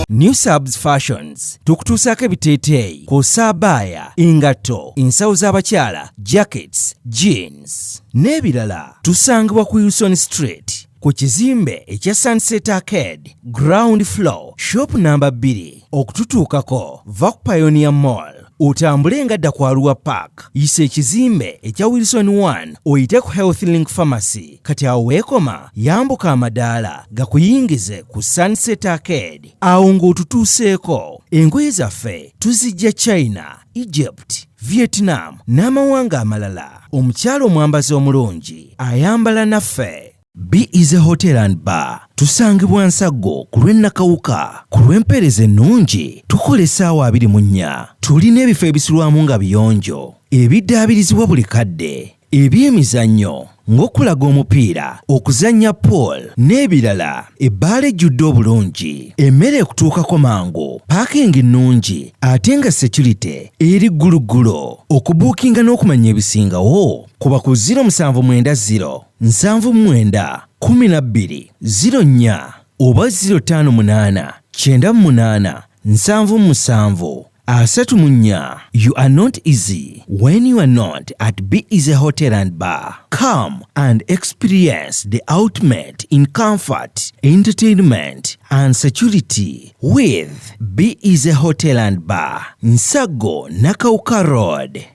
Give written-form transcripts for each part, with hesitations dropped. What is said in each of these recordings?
New Subs Fashions tukutuusaako ebiteeteeyi kw'ossa abaya, engatto, ensawo z'abakyala, jackets, jeans n'ebirala. Tusangibwa ku Wilson Street ku kizimbe ekya Sunset Arcade ground floor shop number 2. Okututuukako va ku Pioneer Mall otambule nga dda ku Arua Park, yisa ekizimbe ekya Wilson 1 oyite ku Health Link Pharmacy. Kati awo weekoma yambuka amadaala gakuyingize ku Sunset Arcade. Awo ng'otutuuseeko. Engoye zaffe tuzijja China, Egypt, Vietnam n'amawanga amalala. Omukyala omwambazi omulungi ayambala naffe. Be Easy Hotel and Bar tusangibwa Nsaggo ku lw'Ennakawuka. Ku lw'empeereza ennungi tukola essaawa 24. Tulina ebifo ebisulwamu nga biyonjo, ebiddaabirizibwa buli kadde, ebyemizannyo ng'okulaga omupiira, okuzannya pool n'ebirala. Ebbaala ejjudde obulungi, emmere ekutuukako mangu, paakingi nnungi ate nga security eri gguluggulo. Okubuukinga n'okumanya ebisingawo kuba ku 0790 79 12 04 oba 058 98 77 34. You are not easy when you are not at Be Easy Hotel and Bar. Come and experience the ultimate in comfort, entertainment and security with Be Easy Hotel and Bar, Nsaggo, Nakawuka Road.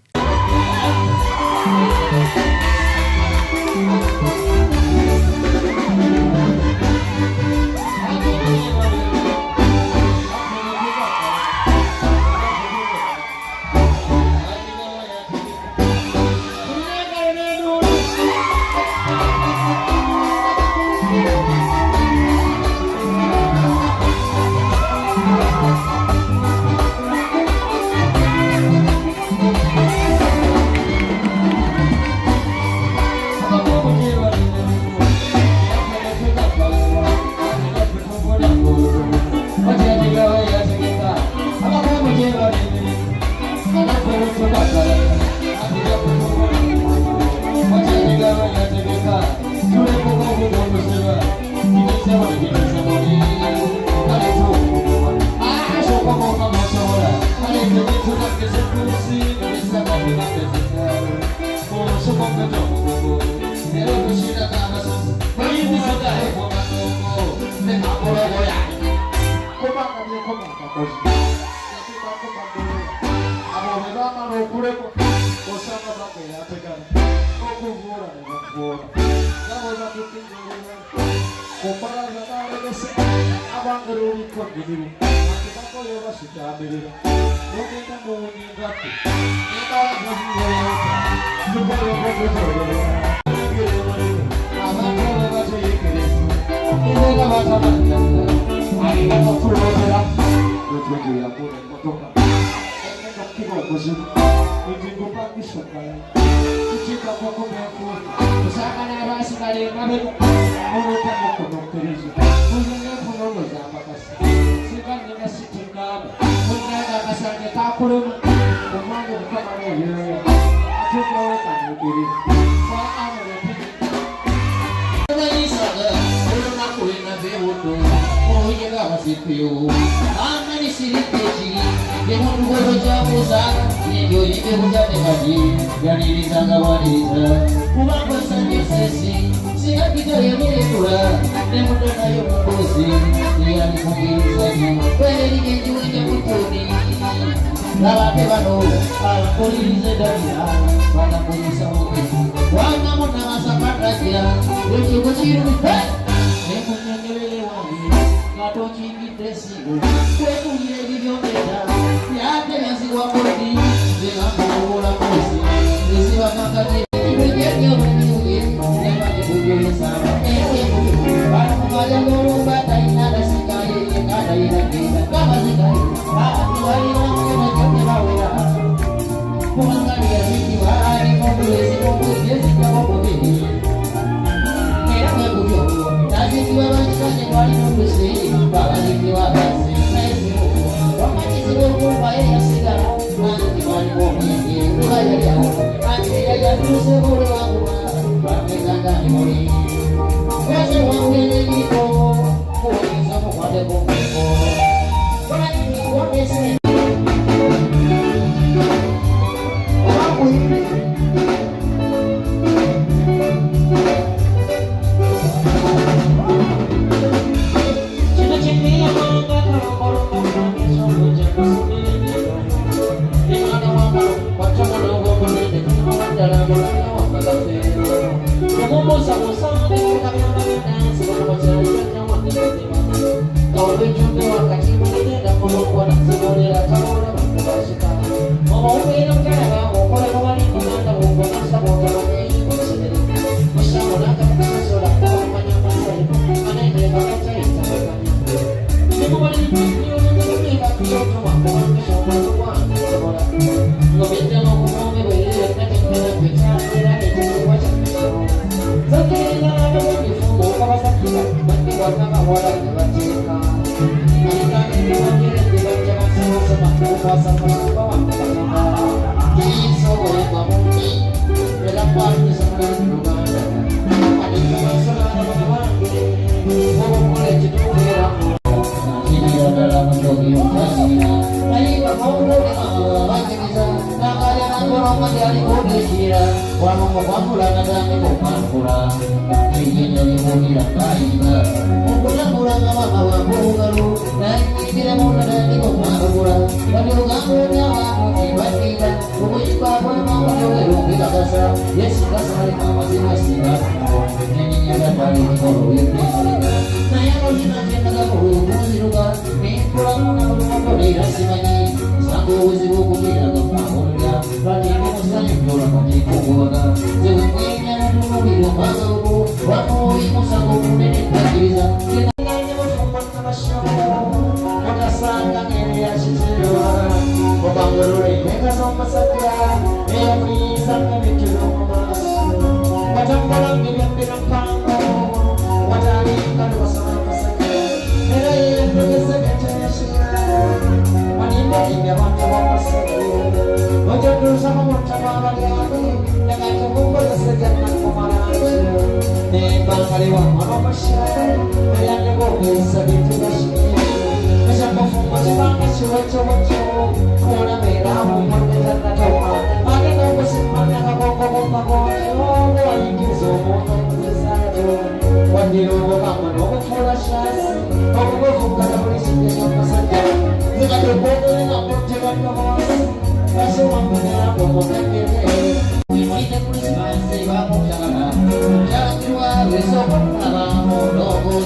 Osaka bakke yategana okuvura ne bakuvuura. Gabo batukizo Comparaza dare che se avanti lui quando dico anche da poi ora si chiamerà non mi danno un ingatti e dalla così io voglio proprio avanti ora c'è il che e nella vita mangiata arriva fuori da lo trovi a pure il motoca e non ti vuoi così mi dico parti sopra ci fa poco per fuori sa che ne vai si cade ma non tanto con perisi non lo chiama così si va nella città non è da casa che tapolo comando di chiamare io a tutto lo fanno dire fa amore per dai saga una quella bevuto poi llegava si più amani si ripeti che non vuoi già usare io gli devo già negare gli risanga vanita una cosa che stessi si capita io mi cura ne muoio io così io mi convinco quelli che giuri che buttoni la battevano alla polizia da via quando la polizia muore quando non la sapata via io ci giro mi fa e con le uomini la toci mi presigo quello che vivo meta ya te mi sigo a porti de la bola così e si va a cantare perché io non mi uso ne va che tu mi sa e io vado a loro bata in nada si cae e cada ira che va si cae tu hai una che te va ora come caria si va e con due si può dire si chiama poteri era mio buio la gente va a stare guardi non lo sei va a dire va a essere come ci si può fare a sigara anche quando muovi tu vai a anche ya tu se vuole va che canta di morire quasi un nemico poi siamo quando con ora ti vuole essere Vamos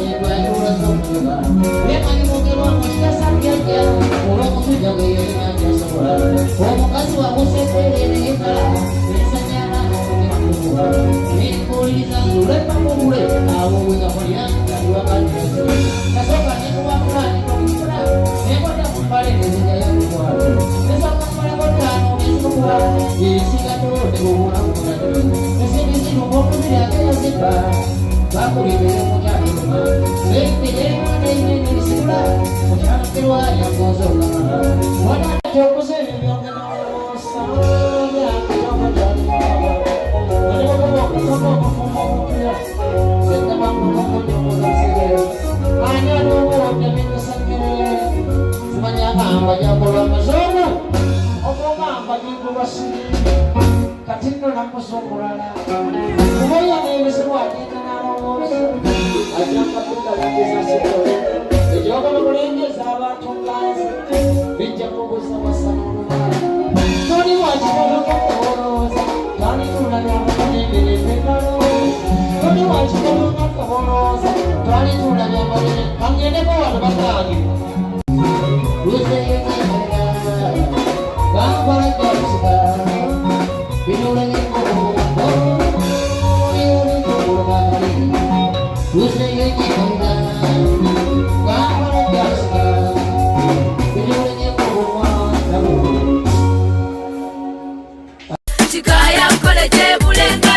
a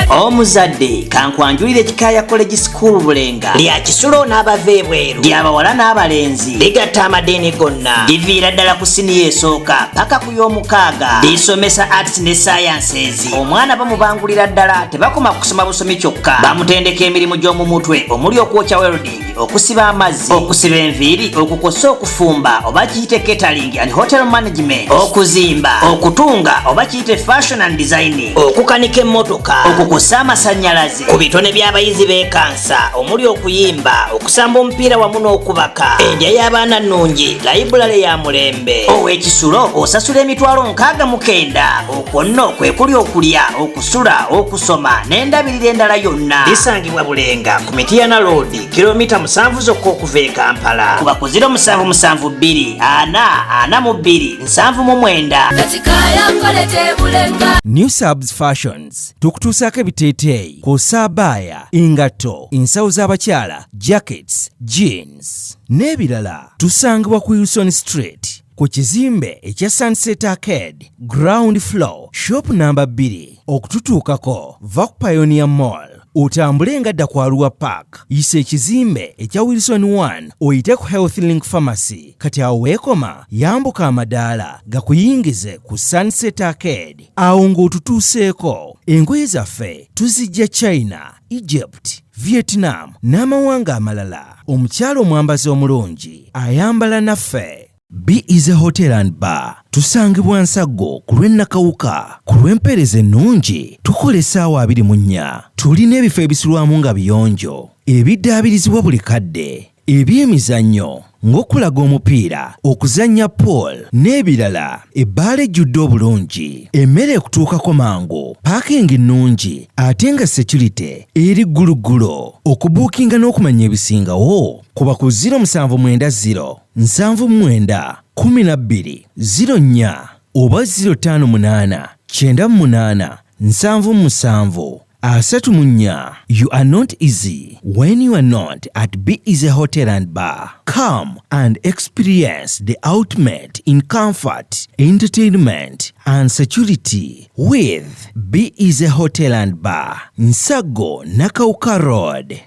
Omuzadde kankwanjulire Kikaya College School Bulenga lya kisulo n'abava ebweru ly'abawala n'abalenzi ligatta amadeeni gonna liviira ddala ku siniya esooka paka ku y'omukaaga lisomesa arts ne sciences. Omwana bamubangulira ddala tebakoma kusoma busomi kyokka bamutendeka emirimu gy'omu mutwe omuli okwokya welding, okusiba amazzi, okusiba enviiri, okukosa okufumba oba kiyite catering and hotel management, okuzimba, okutunga oba kiyite fashion and designing, okukanika emmotoka, okukosa amasannyalaze, ku bitone by'abayizi b'ekansa omuli okuyimba, okusamba omupiira wamu n'okubaka, endya y'abaana nnungi, library ya mulembe. Ow'ekisulo osasula emitwalo 69. Okwo nno kwe kuli okulya, okusula, okusoma n'endabirira endala yonna. Lisangibwa Bulenga ku Mityana Road, kilomita 7 zokka okuva e Kampala. Kuba ku 0772 442 799. New Subs Fashions tukutuusaako ebiteeteeyi kw'ossa abaya, engatto, ensawo z'abakyala, jackets, jeans n'ebirala. Tusangibwa ku Wilson Street ku kizimbe ekya Sunset Arcade ground floor shop number 2. Okututuukako va ku Pioneer Mall otambule ngadda ku Arua Park, yisa ekizimbe ekya Wilson 1 oyite ku Health Link Pharmacy. Kati awo weekoma yambuka amadaala gakuyingize ku Sunset Arcade. Awo ng'otutuuseeko. Engoye zaffe tuzijja China, Egypt, Vietnam n'amawanga amalala. Omukyala omwambazi omulungi ayambala naffe. B is a Hotel and Bar. Tusangibwa Nsaggo ku lw'Ennakawuka. Ku lw'empeereza ennungi tukola essaawa 24. Tulina ebifo ebisulwamu nga biyonjo, ebiddaabirizibwa buli kadde, eby'emizannyo ng'okulaga omupiira, okuzannya pool n'ebirala. Ebbaala ejjudde obulungi, emmere ekutuukako mangu, paakingi ennungi ate nga security eri gguluggulo. Okubuukinga n'okumanya ebisingawo kuba ku 0790 79 12 04 oba 058 98 77 34. You are not easy when you are not at B Easy Hotel and Bar. Come and experience the ultimate in comfort, entertainment and security with B Easy Hotel and Bar, Nsaggo, Nakawuka Road.